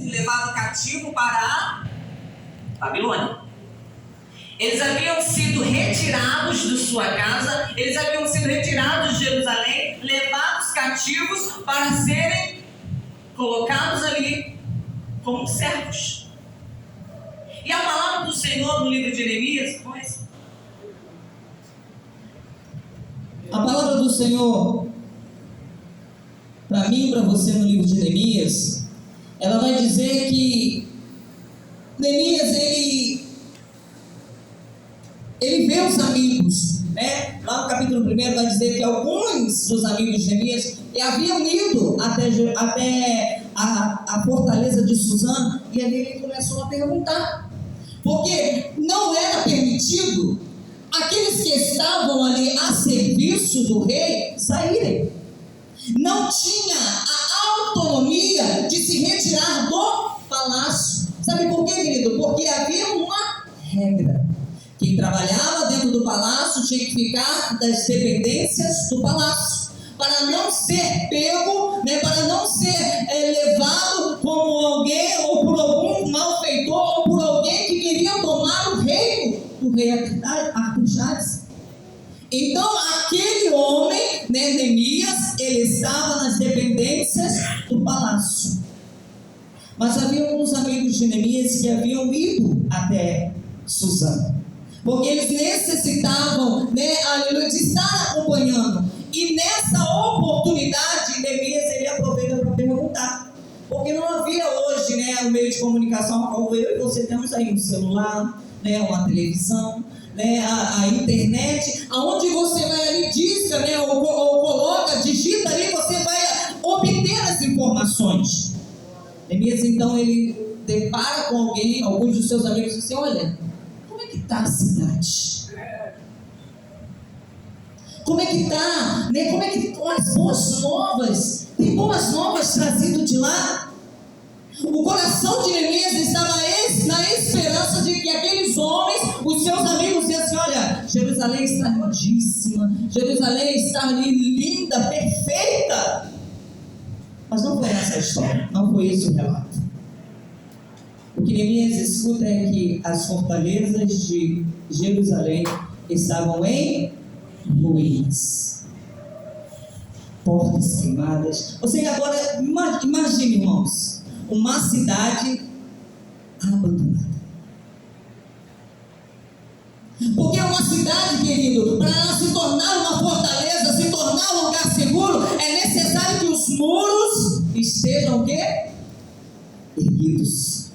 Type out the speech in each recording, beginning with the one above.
levado cativo para a Babilônia. Eles haviam sido retirados de sua casa, eles haviam sido retirados de Jerusalém, levados cativos para serem colocados ali como servos. E a palavra do Senhor no livro de Jeremias, pois, a palavra do Senhor para mim e para você no livro de Jeremias, ela vai dizer que Neemias, ele vê os amigos, né? Lá no capítulo 1 vai dizer que alguns dos amigos de Neemias haviam ido até a fortaleza de Suzã, e ali ele começou a perguntar, porque não era permitido aqueles que estavam ali a serviço do rei saírem. Não tinha a autonomia de se retirar do palácio. Sabe por quê, querido? Porque havia uma regra. Quem trabalhava dentro do palácio tinha que ficar das dependências do palácio, para não ser pego, né, para não ser levado como alguém, ou por algum malfeitor, ou por alguém que queria tomar o reino do rei Artaxerxes. Então aquele homem, né, Neemias, ele estava nas dependências do palácio. Mas havia alguns amigos de Neemias que haviam ido até Suzã, porque eles necessitavam, né, aleluia, de estar acompanhando. E nessa oportunidade, Neemias, ele aproveita para perguntar, porque não havia hoje, né, um meio de comunicação como eu e você temos aí um celular, né, uma televisão, né, a internet, aonde você vai ali, disca, né, ou coloca, digita ali, você vai obter as informações. Neemias, então, ele depara com alguém, alguns dos seus amigos, e diz assim: olha, como é que está a cidade? Como é que está? Né? Como é que estão as boas novas? Tem boas novas trazidas de lá? O coração de Neemias estava na esperança de que aqueles homens, os seus amigos, diziam assim: olha, Jerusalém está lindíssima, Jerusalém está ali linda, perfeita. Mas não foi essa a história, não foi esse o relato. O que Neemias escuta é que as fortalezas de Jerusalém estavam em ruínas, portas queimadas. Ou seja, agora imagine, irmãos, uma cidade abandonada. Porque uma cidade, querido, para ela se tornar uma fortaleza, se tornar um lugar seguro, é necessário que os muros estejam o quê? Erguidos.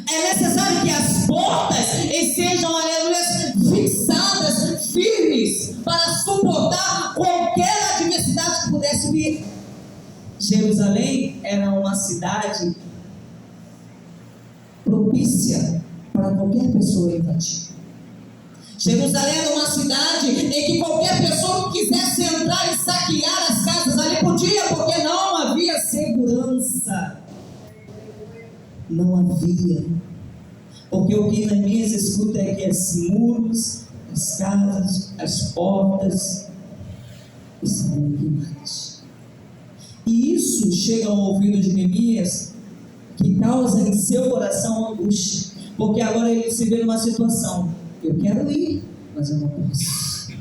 É necessário que as portas estejam, aleluia, fixadas, firmes, para suportar qualquer adversidade que pudesse vir. Jerusalém era uma cidade propícia para qualquer pessoa invadir. Jerusalém era uma cidade em que qualquer pessoa que quisesse entrar e saquear as casas ali podia, porque não havia segurança. Não havia. Porque o que Neemias escuta é que os muros, as casas, as portas estavam queimadas. E isso chega ao ouvido de Neemias, que causa em seu coração angústia, porque agora ele se vê numa situação: eu quero ir, mas eu não posso.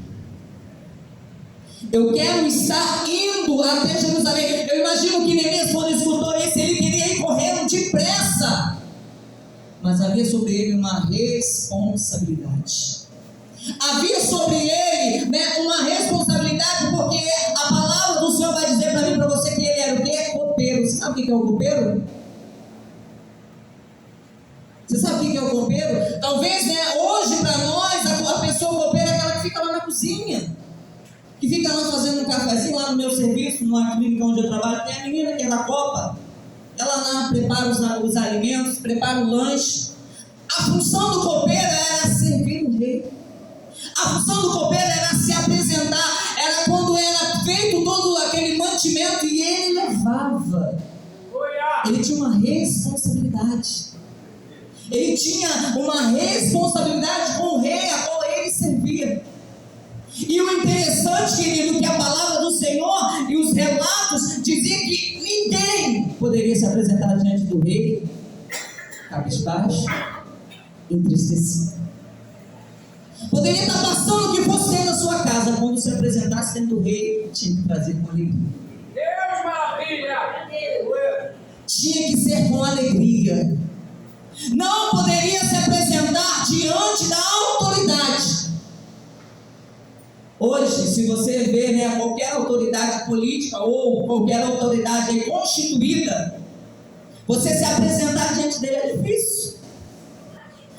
Eu quero estar indo até Jerusalém. Eu imagino que Neemias, quando escutou isso, ele queria ir correndo depressa, mas havia sobre ele uma responsabilidade. Havia sobre ele, né, uma responsabilidade, porque a palavra do Senhor vai dizer para mim e para você que ele era o quê? Copeiro. Você sabe o que é o copeiro? Você sabe o que é o copeiro? Talvez, né, hoje para nós a pessoa copeira é aquela que fica lá na cozinha, que fica lá fazendo um cafezinho. Lá no meu serviço, numa clínica onde eu trabalho, tem a menina que é da Copa. Ela lá prepara os alimentos, prepara o lanche. A função do copeiro era servir o rei. A função do copeiro era se apresentar, era quando era feito todo aquele mantimento e ele levava. Ele tinha uma responsabilidade. Ele tinha uma responsabilidade com o rei a qual ele servia. E o interessante, querido, que a palavra do Senhor e os relatos diziam que ninguém poderia se apresentar diante do rei, cabisbaixo, entristecido. Poderia estar passando o que fosse dentro da sua casa, quando se apresentasse diante do rei, tinha que trazer com alegria. Deus, maravilha! Tinha que ser com alegria. Não poderia se apresentar diante da autoridade. Hoje, se você vê, né, qualquer autoridade política ou qualquer autoridade aí constituída, você se apresentar diante dele é difícil.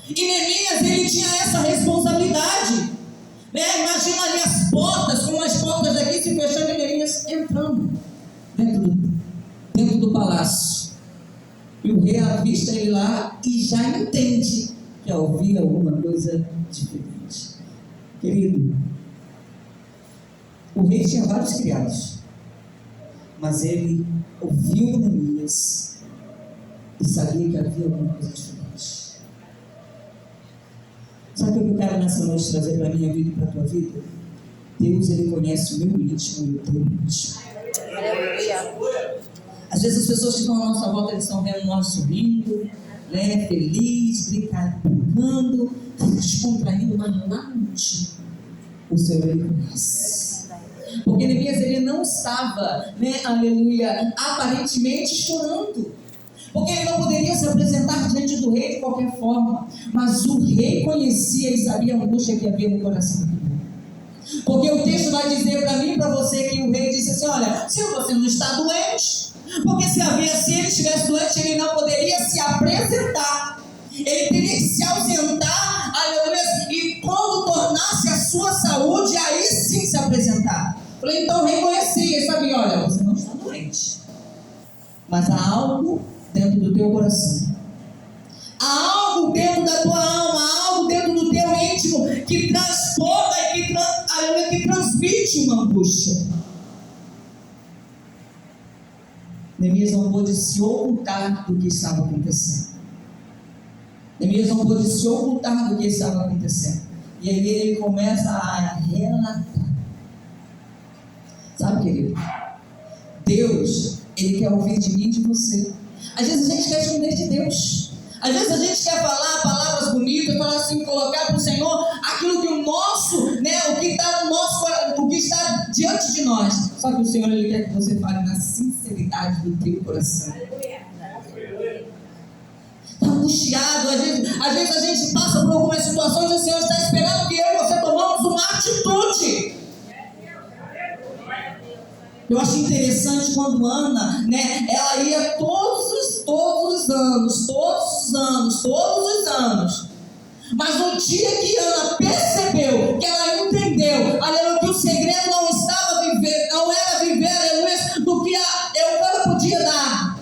E Neemias, ele tinha essa responsabilidade, né? Imagina ali as portas, como as portas daqui se fechando e Neemias entrando dentro do palácio. E o rei avista ele lá e já entende que havia alguma coisa diferente. Querido, o rei tinha vários criados, mas ele ouviu Neemias e sabia que havia alguma coisa diferente. Sabe o que eu quero nessa noite trazer para a minha vida e para a tua vida? Deus, ele conhece o meu íntimo e o teu íntimo. Às vezes as pessoas que estão à nossa volta, eles estão vendo nós sorrindo, né, feliz, brincando, descontraindo, mas lá no íntimo, o Senhor, ele conhece. Porque Neemias, ele não estava, né, aleluia, aparentemente chorando. Porque ele não poderia se apresentar diante do rei de qualquer forma. Mas o rei conhecia e sabia a angústia que havia no coração dele. Porque o texto vai dizer para mim e para você que o rei disse assim: olha, se você não está doente, porque se ele estivesse doente, ele não poderia se apresentar. Ele teria que se ausentar, aleluia, e quando tornasse a sua saúde, aí sim se apresentar. Falei, então o rei conhecia e sabia: olha, você não está doente, mas há algo dentro do teu coração, há algo dentro da tua alma, há algo dentro do teu íntimo que transporta e que transmite uma angústia. Neemias não pôde se ocultar do que estava acontecendo. Neemias não pôde se ocultar do que estava acontecendo. E aí ele começa a relatar. Sabe, querido? Deus, ele quer ouvir de mim e de você. Às vezes a gente quer esconder de Deus. Às vezes a gente quer falar palavras bonitas, falar assim, colocar para o Senhor aquilo que o nosso, né, o que está no nosso coração, o que está diante de nós. Só que o Senhor, ele quer que você fale na sinceridade do teu coração. Está angustiado, às vezes a gente passa por algumas situações e o Senhor está esperando que eu e você tomamos uma atitude. Eu acho interessante quando Ana, né, ela ia todos os anos. Mas no dia que Ana percebeu, que ela entendeu, aleluia, que o segredo não era viver, aleluia, do que Eucana podia dar.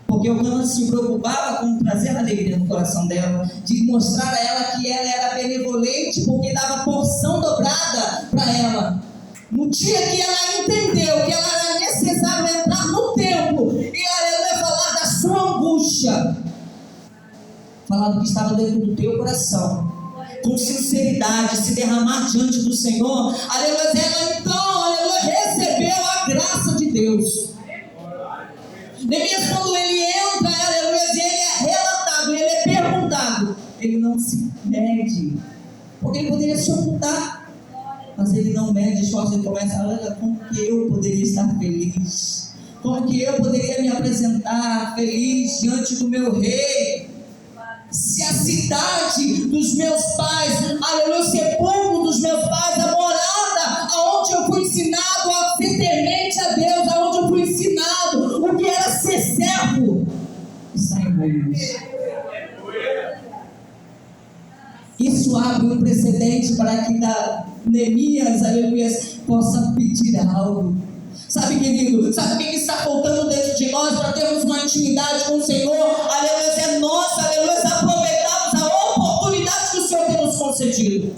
Porque Eucana se preocupava com trazer alegria no coração dela, de mostrar a ela que ela era benevolente, porque dava porção dobrada para ela. No dia que ela entendeu que ela era necessário entrar no templo e aleluia, falar da sua angústia, falar do que estava dentro do teu coração, com sinceridade, se derramar diante do Senhor, aleluia, ela então, aleluia, recebeu a graça de Deus. Neemias, quando ele entra, aleluia, ele é relatado, ele é perguntado, ele não se mede, porque ele poderia se ocultar. Mas ele não mede esforço, ele começa a olhar como que eu poderia estar feliz, como que eu poderia me apresentar feliz diante do meu rei, se a cidade dos meus pais, aleluia, o sepulcro dos meus pais, a morada aonde eu fui ensinado a ser temente a Deus, aonde eu fui ensinado o que era ser servo, está em ruínas. Isso abre um precedente para que Neemias, aleluia, possa pedir algo. Sabe, querido, sabe o que está faltando dentro de nós para termos uma intimidade com o Senhor? Aleluia, é nossa, aleluia, aproveitarmos a oportunidade que o Senhor tem nos concedido.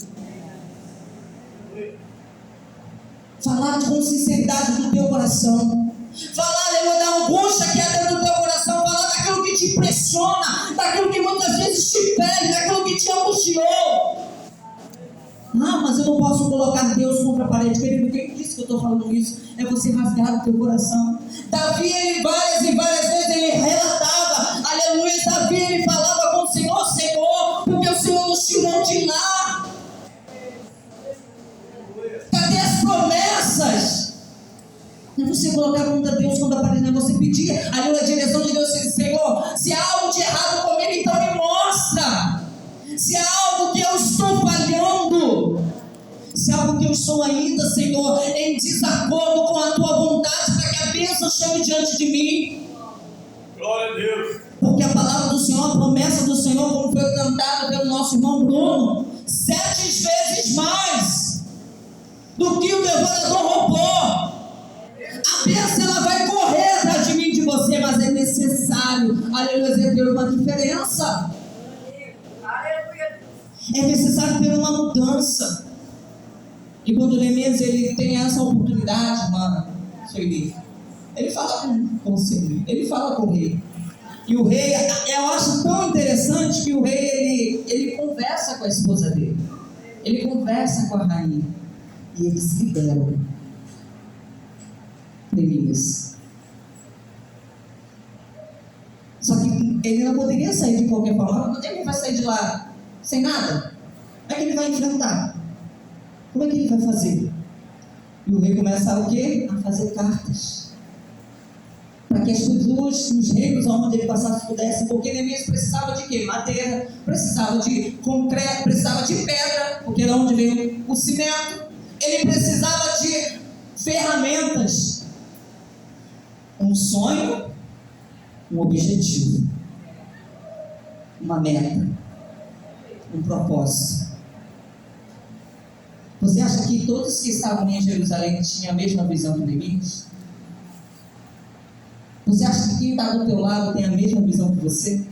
Falar com sinceridade do teu coração. Falar, aleluia, da angústia que há dentro do teu coração. Falar daquilo que te pressiona, daquilo que muitas vezes te pede, daquilo que te angustiou. Ah, mas eu não posso colocar Deus contra a parede. Querido, quem disse que eu estou falando isso? É você rasgar o teu coração. Davi, ele várias e várias vezes ele relatava, aleluia, Davi, ele falava com o Senhor, Senhor, porque o Senhor nos tirou de lá. Cadê as promessas? Não é você colocar contra Deus quando aparecer, você pedir ali a direção de Deus, Senhor, se há algo de errado comigo, então me mostra. Se há algo que eu estou falhando, se há algo que eu estou ainda, Senhor, em desacordo com a tua vontade, para que a bênção chegue diante de mim. Glória a Deus. Porque a palavra do Senhor, a promessa do Senhor, como foi cantada pelo nosso irmão Bruno, 7 vezes mais do que o devorador roubou. A bênção, ela vai correr atrás de mim, de você, mas é necessário, aleluia, ter uma diferença. É necessário ter uma mudança. E quando o Neemias, ele tem essa oportunidade, mano, ele fala com o conselho, ele fala com o rei. E o rei, eu acho tão interessante que o rei, ele conversa com a esposa dele. Ele conversa com a rainha. E eles liberam Neemias. Só que ele não poderia sair de qualquer forma. Como é que ele vai sair de lá sem nada? Como é que ele vai enfrentar? Como é que ele vai fazer? E o rei começa o quê? A fazer cartas. Para que as pessoas, os reinos onde ele passasse pudessem, porque Neemias precisava de quê? Madeira, precisava de concreto, precisava de pedra, porque era onde veio o cimento. Ele precisava de ferramentas. Um sonho, um objetivo, uma meta, um propósito. Você acha que todos que estavam em Jerusalém tinham a mesma visão que Neemias? Você acha que quem está do teu lado tem a mesma visão que você?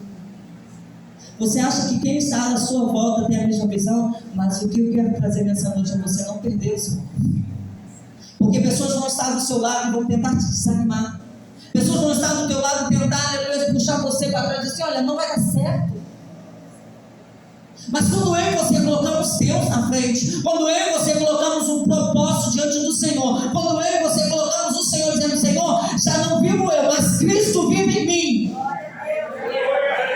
Você acha que quem está à sua volta tem a mesma visão? Mas o que eu quero trazer nessa noite é você não perder o seu foco. Porque pessoas vão estar do seu lado e vão tentar te desanimar. Pessoas vão estar do teu lado e tentar puxar você para trás e dizer, olha, não vai dar certo. Mas quando eu e você colocamos Deus na frente, quando eu e você colocamos um propósito diante do Senhor, quando eu e você colocamos o Senhor dizendo, Senhor, já não vivo eu, mas Cristo vive em mim.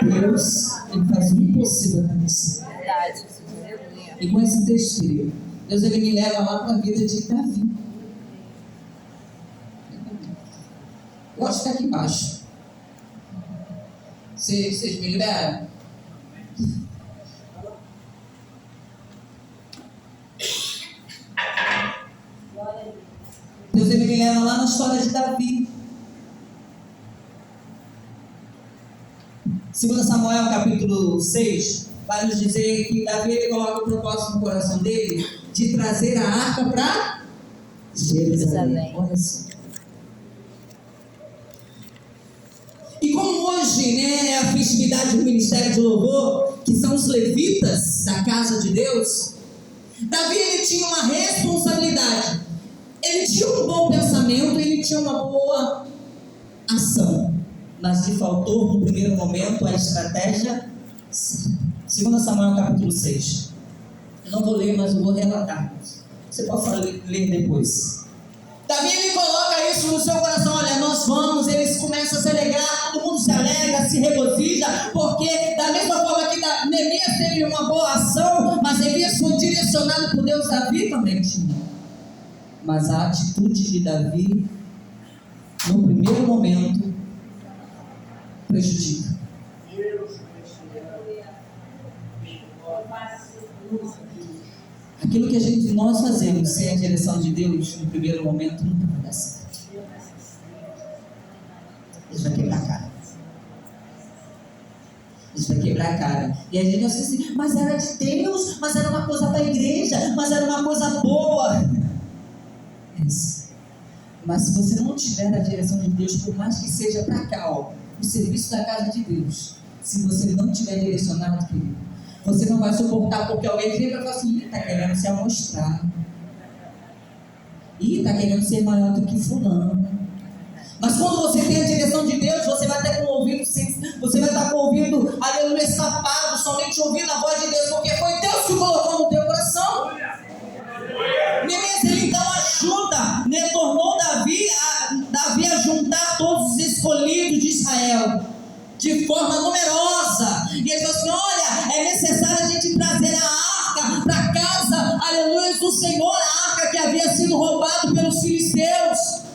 Deus, Ele faz o impossível acontecer. E com esse texto, querido, Deus, Ele me leva lá para a vida de Davi. Eu acho que aqui embaixo. Vocês me liberam? Deus, Ele me leva lá na história de Davi. 2 Samuel capítulo 6 vai nos dizer que Davi, ele coloca o propósito no coração dele de trazer a arca para Jerusalém. Olha só. E como hoje, né, é a festividade do ministério de louvor, que são os levitas da casa de Deus, Davi, ele tinha uma responsabilidade. Ele tinha um bom pensamento, ele tinha uma boa ação, mas lhe faltou no primeiro momento a estratégia. 2 Samuel capítulo 6. Eu não vou ler, mas eu vou relatar. Você pode ler depois. Davi, ele coloca isso no seu coração. Olha, nós vamos. Eles começam a se alegrar, todo mundo se alegra, se regozija, porque da mesma forma que Neemias teve uma boa ação, mas Neemias foi direcionado por Deus, Davi também tinha. Mas a atitude de Davi, no primeiro momento, prejudica. Aquilo que nós fazemos sem a direção de Deus, no primeiro momento, nunca vai dar certo. Deus vai quebrar a cara. Deus vai quebrar a cara. E a gente vai assim, mas era de Deus, mas era uma coisa para a igreja, mas era uma coisa boa. Isso. Mas se você não tiver a direção de Deus, por mais que seja para cá, ó, o serviço da casa de Deus, se você não tiver direcionado, querido, você não vai suportar, porque alguém vem e fala assim, está querendo se amostrar, está querendo ser maior do que fulano. Mas quando você tem a direção de Deus, você vai estar com o ouvido, você vai estar com o ouvido, aleluia, tapado, somente ouvindo a voz de Deus, porque foi Deus que colocou no teu coração. Neemias, ele então ajuda, né, tornou Davi a juntar Israel de forma numerosa. E ele falou assim: olha, é necessário a gente trazer a arca para casa, aleluia, do Senhor, a arca que havia sido roubada pelos filisteus.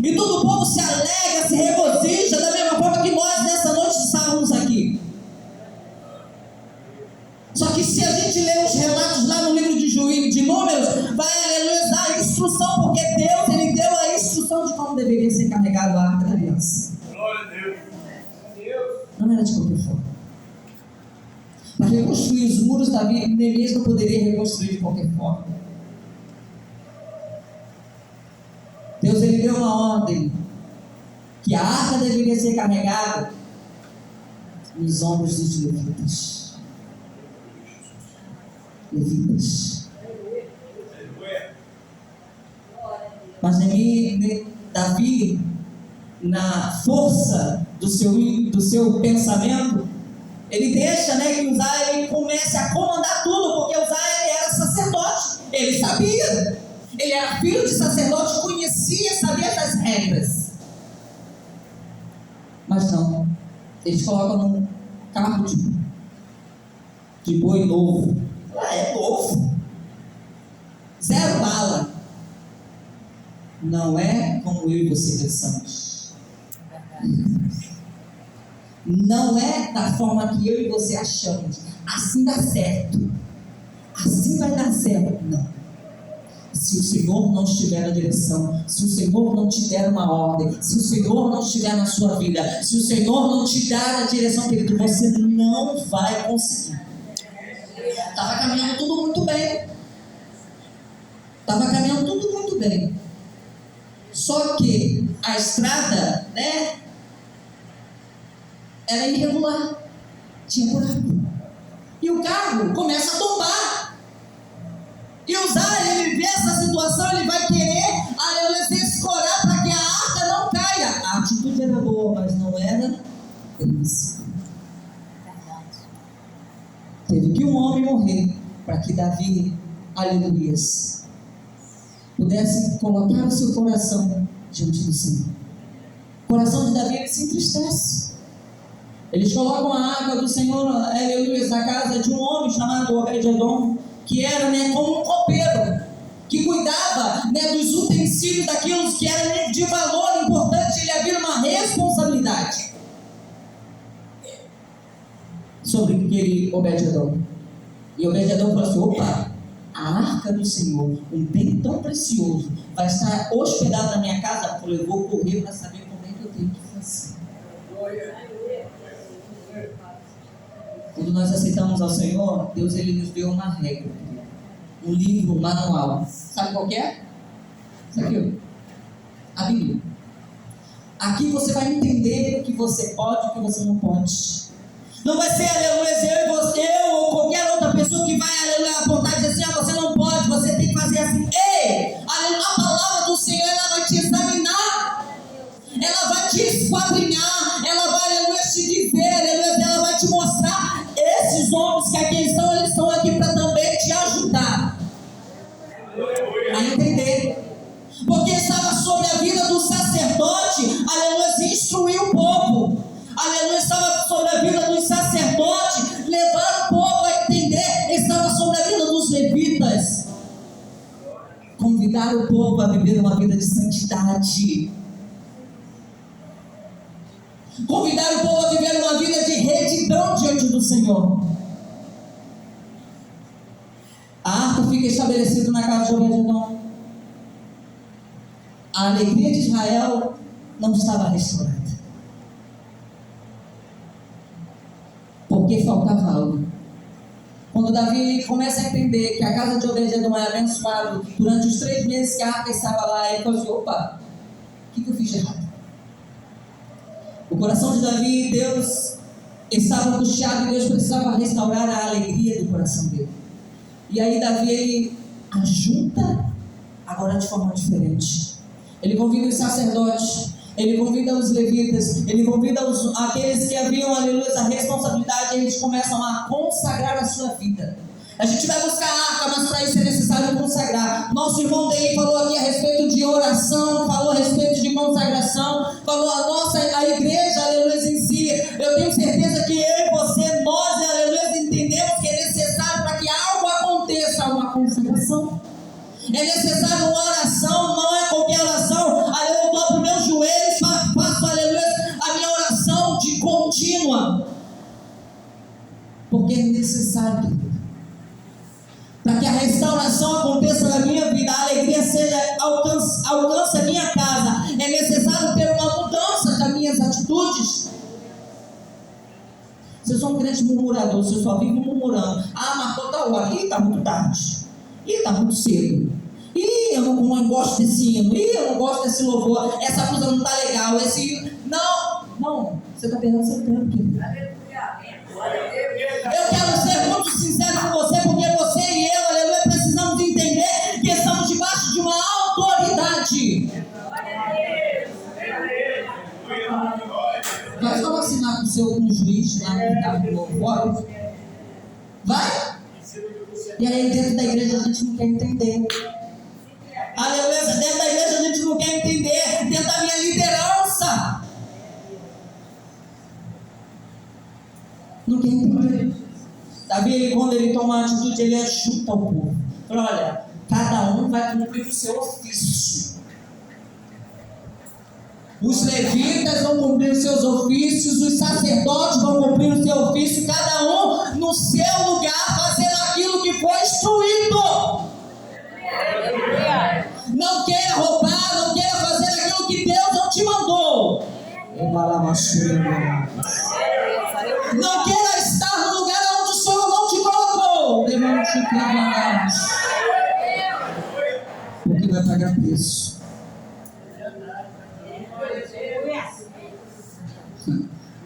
E todo o povo se alegra, se regozija, da mesma forma que nós nessa noite estávamos aqui. Só que se a gente ler os relatos lá no livro de Números, vai, aleluia, dar a instrução, porque Deus, ele deu a instrução de como deveria ser carregado a arca da aliança. Glória a Deus. Não era de qualquer forma. Para reconstruir os muros, Davi, Neemias não poderia reconstruir de qualquer forma. Deus, ele deu uma ordem que a arca deveria ser carregada nos ombros dos levitas. Mas Davi, na força do seu pensamento, ele deixa, que Uzá ele comece a comandar tudo, porque Uzá ele era sacerdote, ele sabia, ele era filho de sacerdote, conhecia, sabia das regras. Mas não, eles colocam num carro de boi novo. É novo, 0 bala. Não é como eu e você pensamos. Não é da forma que eu e você achamos. Assim dá certo. Assim vai dar certo. Não. Se o Senhor não estiver na direção, se o Senhor não te der uma ordem, se o Senhor não estiver na sua vida, se o Senhor não te dar a direção, querido, você não vai conseguir. Estava caminhando tudo muito bem. Só que a estrada, era irregular. Tinha buraco. E o carro começa a tombar. E Uzá, ele vê essa situação, ele vai querer se escorar para que a arca não caia. A atitude era boa, mas não era permissiva. Teve que um homem morrer para que Davi, aleluias, pudesse colocar o seu coração diante do Senhor. O coração de Davi, ele se entristece. Eles colocam a arca do Senhor, aleluias, na casa de um homem chamado Obed-Edom, que era como um copeiro, que cuidava dos utensílios, daquilo que era de valor importante. Ele havia uma responsabilidade sobre aquele Obed-Edom. E Obed-Edom falou assim: opa, a arca do Senhor, um bem tão precioso, vai estar hospedado na minha casa. Eu vou correr para saber como é que eu tenho que fazer. Quando nós aceitamos ao Senhor, Deus, ele nos deu uma regra, um livro, um manual. Sabe qual que é? Isso aqui, ó. A Bíblia. Aqui você vai entender o que você pode e o que você não pode. Não vai ser, aleluia, eu e você, ou qualquer outra pessoa que vai, aleluia, apontar e dizer assim: você não pode, você tem que fazer assim. Ei, aleluia, a palavra do Senhor, ela vai te examinar, ela vai te esquadrinhar, ela vai, aleluia, te dizer, aleluia, ela vai te mostrar. Esses homens que aqui estão, eles estão aqui para também te ajudar a entender. Porque estava sobre a vida do sacerdote, aleluia, instruir o povo. Aleluia, estava sobre a vida dos sacerdotes, levar o povo a entender. Estava sobre a vida dos levitas, convidar o povo a viver uma vida de santidade, convidar o povo a viver uma vida de retidão diante do Senhor. A arca fica estabelecida na casa de Obed-Edom. A alegria de Israel não estava restaurada, porque faltava algo. Quando Davi começa a entender que a casa de Obed-Edom era abençoada, durante os 3 meses que a arca estava lá, ele falou assim: opa, o que eu fiz de errado? O coração de Davi, Deus estava angustiado, e Deus precisava restaurar a alegria do coração dele. E aí Davi, ele ajunta, agora de forma diferente. Ele convida os sacerdotes, ele convida os levitas, ele convida aqueles que haviam, aleluia, a responsabilidade, e eles começam a consagrar a sua vida. A gente vai buscar a arca, mas para isso é necessário consagrar. Nosso irmão Dei falou aqui a respeito de oração, falou a respeito de consagração, falou a igreja, contínua. Porque é necessário, querido. Para que a restauração aconteça na minha vida, a alegria alcance a minha casa, é necessário ter uma mudança das minhas atitudes. Se eu sou um crente murmurador, se eu só vivo murmurando, marcou tal hora, está muito tarde, está muito cedo, eu não gosto desse hino, eu não gosto desse louvor, essa música não está legal, não, você está perdendo seu tempo, querido. Eu quero ser muito sincero com você, porque você e eu, aleluia, precisamos entender que estamos debaixo de uma autoridade. Vai só assinar com o seu juiz lá no fórum. Vai? E aí dentro da igreja a gente não quer entender. Aleluia, dentro da igreja a gente não quer entender. Dentro da minha liderança não quer entender. Davi, quando ele toma uma atitude, ele ajuda o povo. Fala, olha, cada um vai cumprir o seu ofício. Os levitas vão cumprir os seus ofícios, os sacerdotes vão cumprir o seu ofício, cada um no seu lugar, fazendo aquilo que foi instruído. Não queira roubar, não queira fazer aquilo que Deus não te mandou. Não queira estar no lugar onde o Senhor não te colocou. Porque vai pagar preço.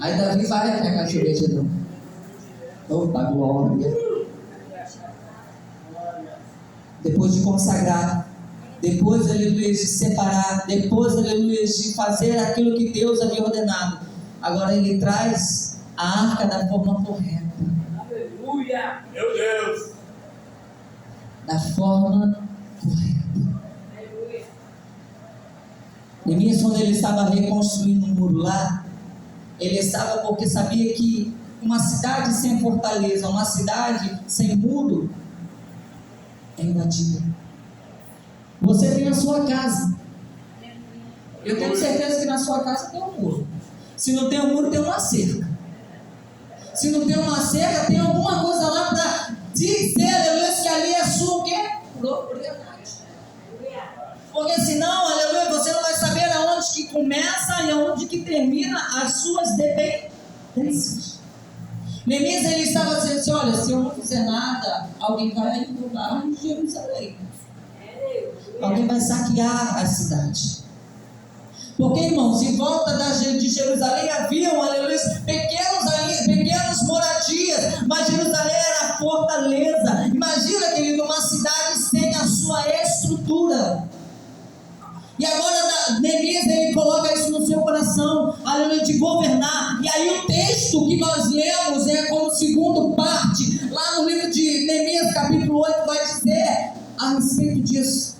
Aí Davi vai até a cachoeira de Edom. Opa, glória. Depois de consagrar, depois, aleluia, de separar, depois, aleluia, de fazer aquilo que Deus havia ordenado, agora ele traz a arca da forma correta. Aleluia! Meu Deus! Da forma correta. Neemias, quando ele estava reconstruindo um muro lá, ele estava porque sabia que uma cidade sem fortaleza, uma cidade sem muro, é invadida. Você tem a sua casa. Eu tenho certeza que na sua casa tem um muro. Se não tem um muro, tem uma cerca. Se não tem uma cerca, tem alguma coisa lá para dizer, aleluia, que ali é sua o quê? Propriedade. Porque senão, aleluia, você não vai saber aonde que começa e aonde que termina as suas dependências. Neemias, ele estava dizendo assim, olha, se eu não fizer nada, alguém vai roubar em Jerusalém. Alguém vai saquear a cidade. Porque, irmãos, em volta de Jerusalém haviam, aleluia, pequenos moradias, mas Jerusalém era a fortaleza. Imagina, querido, uma cidade sem a sua estrutura. E agora Neemias, ele coloca isso no seu coração, aleluia, de governar. E aí o texto que nós lemos como segunda parte, lá no livro de Neemias capítulo 8, vai dizer a respeito disso.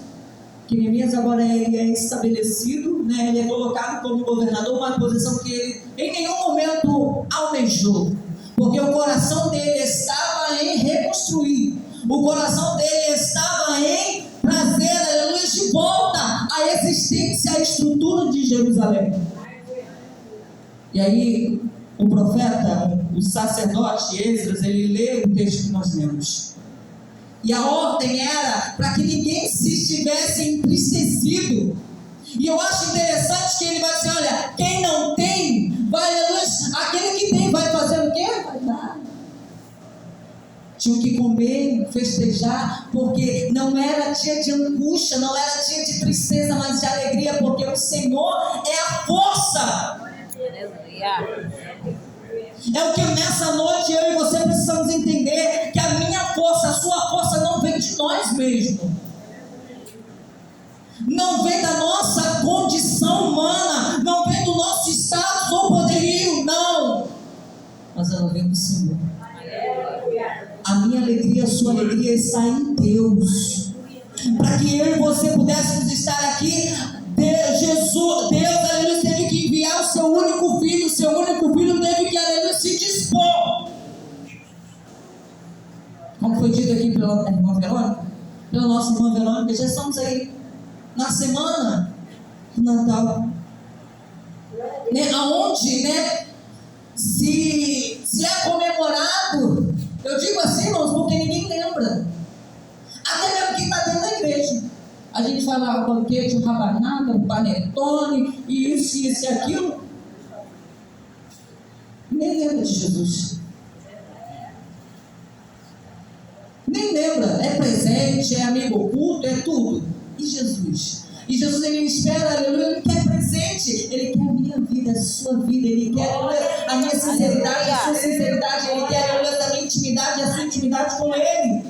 Que Neemias agora ele é estabelecido, né? Ele é colocado como governador, uma posição que ele em nenhum momento almejou. Porque o coração dele estava em reconstruir. O coração dele estava em trazer, aleluia, de volta a existência, a estrutura de Jerusalém. E aí, o profeta, o sacerdote Esdras, ele lê o texto que nós lemos. E a ordem era para que ninguém se estivesse entristecido. E eu acho interessante que ele vai dizer, olha, quem não tem, vai, aleluia, aquele que tem vai fazer o quê? Vai dar. Tinham que comer, festejar, porque não era dia de angústia, não era dia de tristeza, mas de alegria, porque o Senhor é a força. É o que nessa noite eu e você precisamos entender, que a minha força, a sua força não vem de nós mesmos. Não vem da nossa condição humana, não vem do nosso status ou poderio, não. Mas ela vem do Senhor. A minha alegria, a sua alegria está em Deus. Para que eu e você pudéssemos estar aqui, Deus, aleluia, teve que enviar o seu único filho. O seu único filho teve que, aleluia, se dispor. Como foi dito aqui pela irmã Verônica, pela nossa irmã Verônica, já estamos aí na semana do Natal, né? Aonde, né, Se é comemorado, eu digo assim, irmãos, porque ninguém lembra. Até mesmo quem está dentro da igreja. A gente fala banquete, rabanada, panetone, e isso e aquilo. Nem lembra de Jesus. Nem lembra. É presente, é amigo oculto, é tudo. E Jesus? E Jesus, ele espera, aleluia, ele quer presente. Ele quer a minha vida, a sua vida. Ele quer, aleluia, a minha sinceridade, a sua sinceridade. Ele quer, aleluia, a minha intimidade, a sua intimidade com Ele.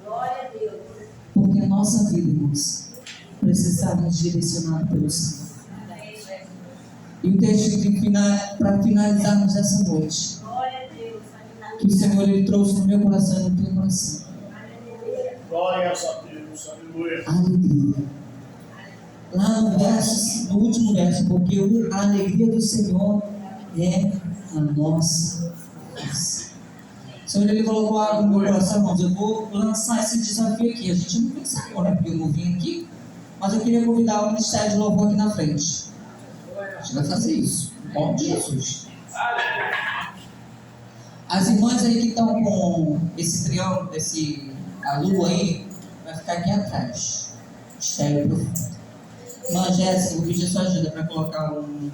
Glória a Deus. Porque a nossa vida, irmãos, precisa estar direcionada pelo Senhor. E o texto para finalizarmos essa noite, Glória a Deus. que o Senhor ele trouxe no meu coração e no teu coração. Glória a Deus, aleluia. Alegria. Lá no último verso, porque a alegria do Senhor é a nossa força. O Senhor ele colocou algo no meu coração, irmãos. Eu vou lançar esse desafio aqui. A gente não pensa agora, porque eu não vim aqui, mas eu queria convidar o Ministério de Louvor aqui na frente. A gente vai fazer isso, em nome de Jesus. As irmãs aí que estão com esse triângulo, a lua aí, vai ficar aqui atrás. Mistério profundo. Irmã Jéssica, vou pedir sua ajuda para colocar um